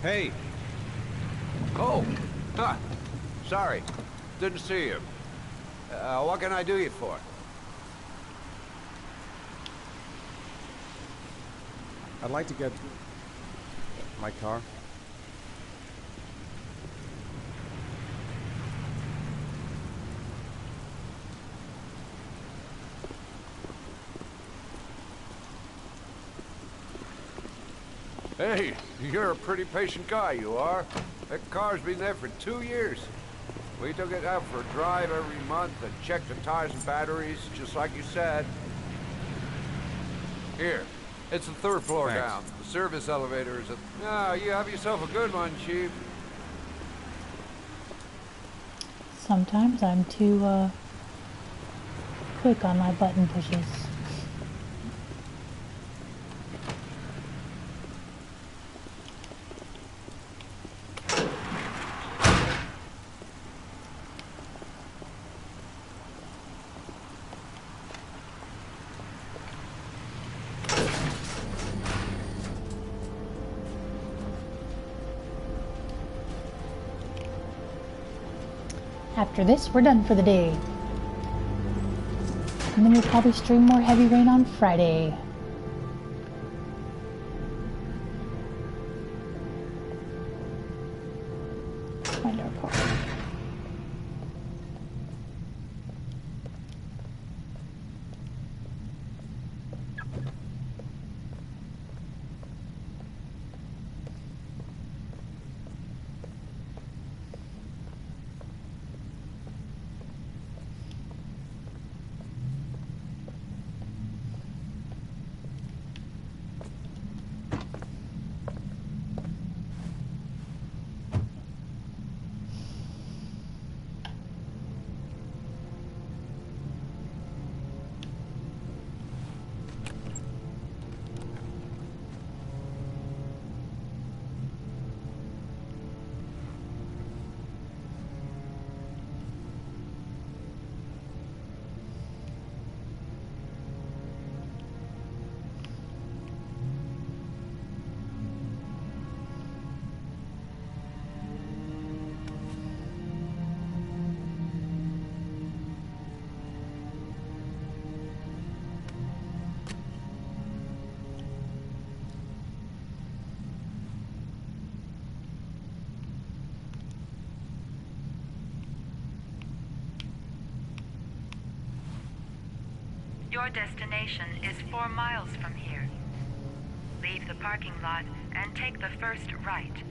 Hey! Oh! Huh. Sorry. Didn't see you. What can I do you for? I'd like to get My car? Hey, you're a pretty patient guy, you are. That car's been there for 2 years. We took it out for a drive every month and checked the tires and batteries, just like you said. Here, it's the 3rd floor Thanks. down. The service elevator is at... Ah, you have yourself a good one, Chief. Sometimes I'm too, quick on my button pushes. After this, we're done for the day. And then we'll probably stream more Heavy Rain on Friday. Let's find our car. Your destination is 4 miles from here. Leave the parking lot and take the first right.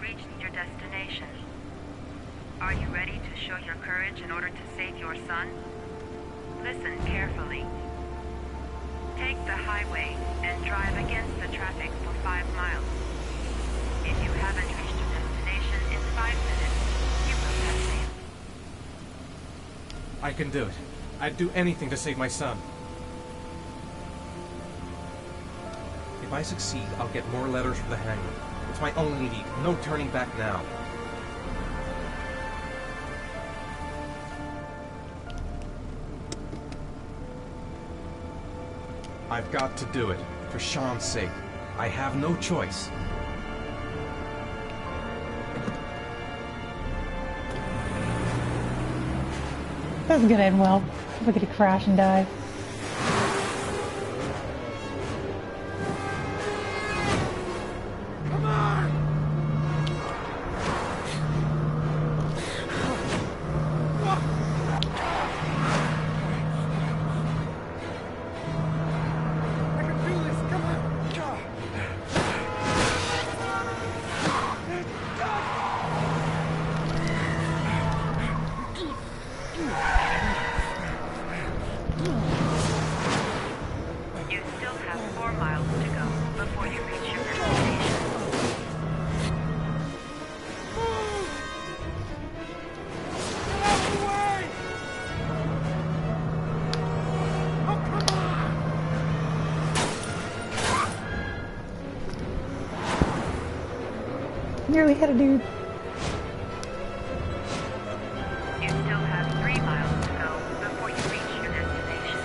Reached your destination. Are you ready to show your courage in order to save your son? Listen carefully. Take the highway and drive against the traffic for 5 miles. If you haven't reached your destination in 5 minutes, you will have failed. I can do it. I'd do anything to save my son. If I succeed, I'll get more letters from the hangman. It's my only lead. No turning back now. I've got to do it. For Sean's sake. I have no choice. This is gonna end well. We're gonna crash and die. Nearly hit a dude. You still have 3 miles to go before you reach your destination.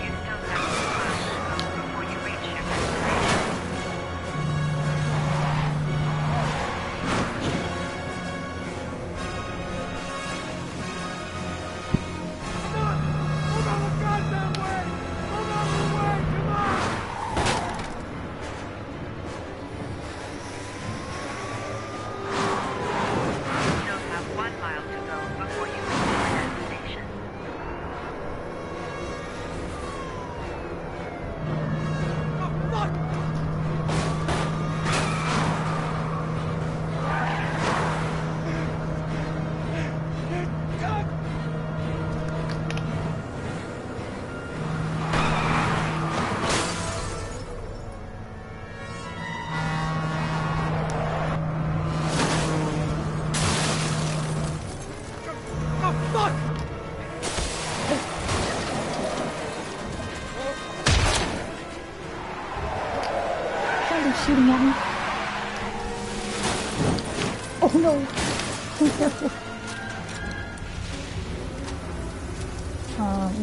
You still have 2 miles to go before you reach your destination. You still have 1 mile to go before you reach your destination. Somebody's shooting at me. Oh no.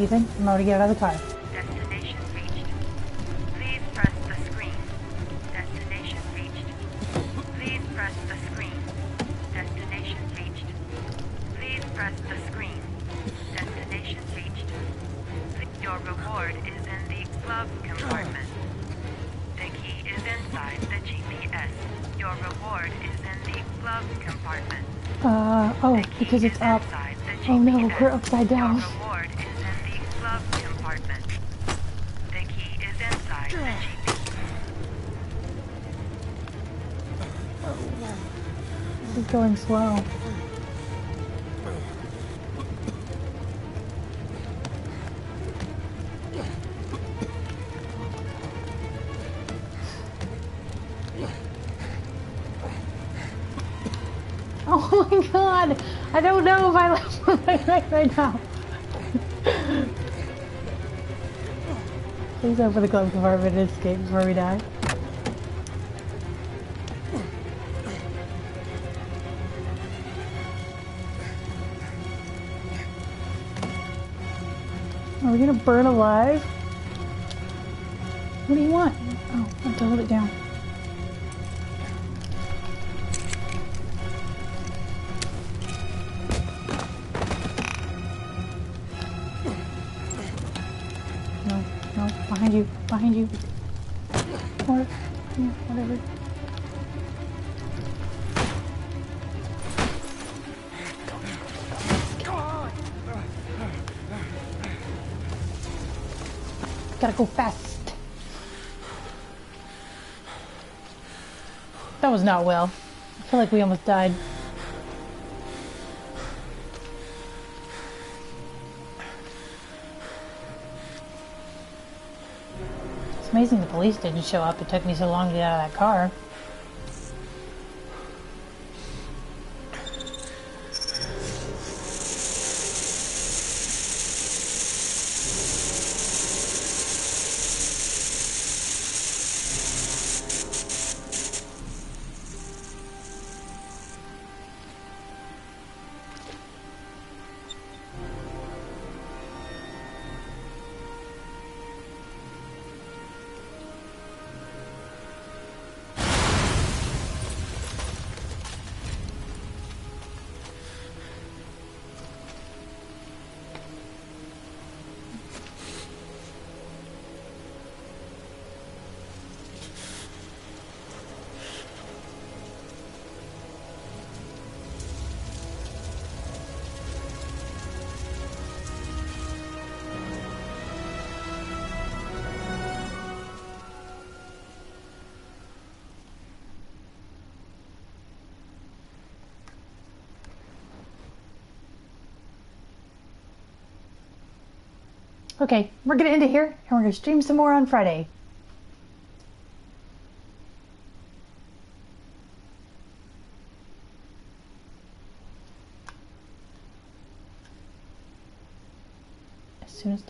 Ethan, I'm about to get out of the car. Destination reached. Please press the screen. Destination reached. Please press the screen. Destination reached. Please press the screen. Destination reached. Your reward is in the glove compartment. The key is inside the GPS. Your reward is in the glove compartment. Oh, because it's up. Oh no, we're upside down. Your reward is in the glove compartment. The key is inside the GPS. This is going slow. Oh my god! I don't know if I like my right now. Please open the glove compartment and escape before we die. Are we gonna burn alive? What do you want? Oh, I have to hold it down. No, no, behind you, behind you. Or, yeah, whatever. Gotta go fast. That was not well. I feel like we almost died. It's amazing the police didn't show up. It took me so long to get out of that car. Okay, we're gonna end it here, and we're gonna stream some more on Friday.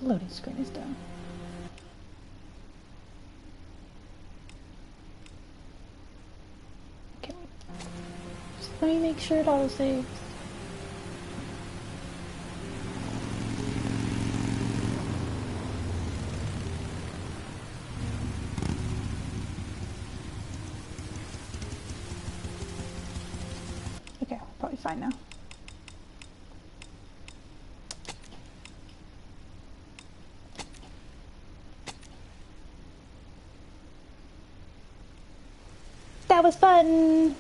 loading screen is done. Okay. Just let me make sure it auto saves. Okay, we're probably fine now. That was fun!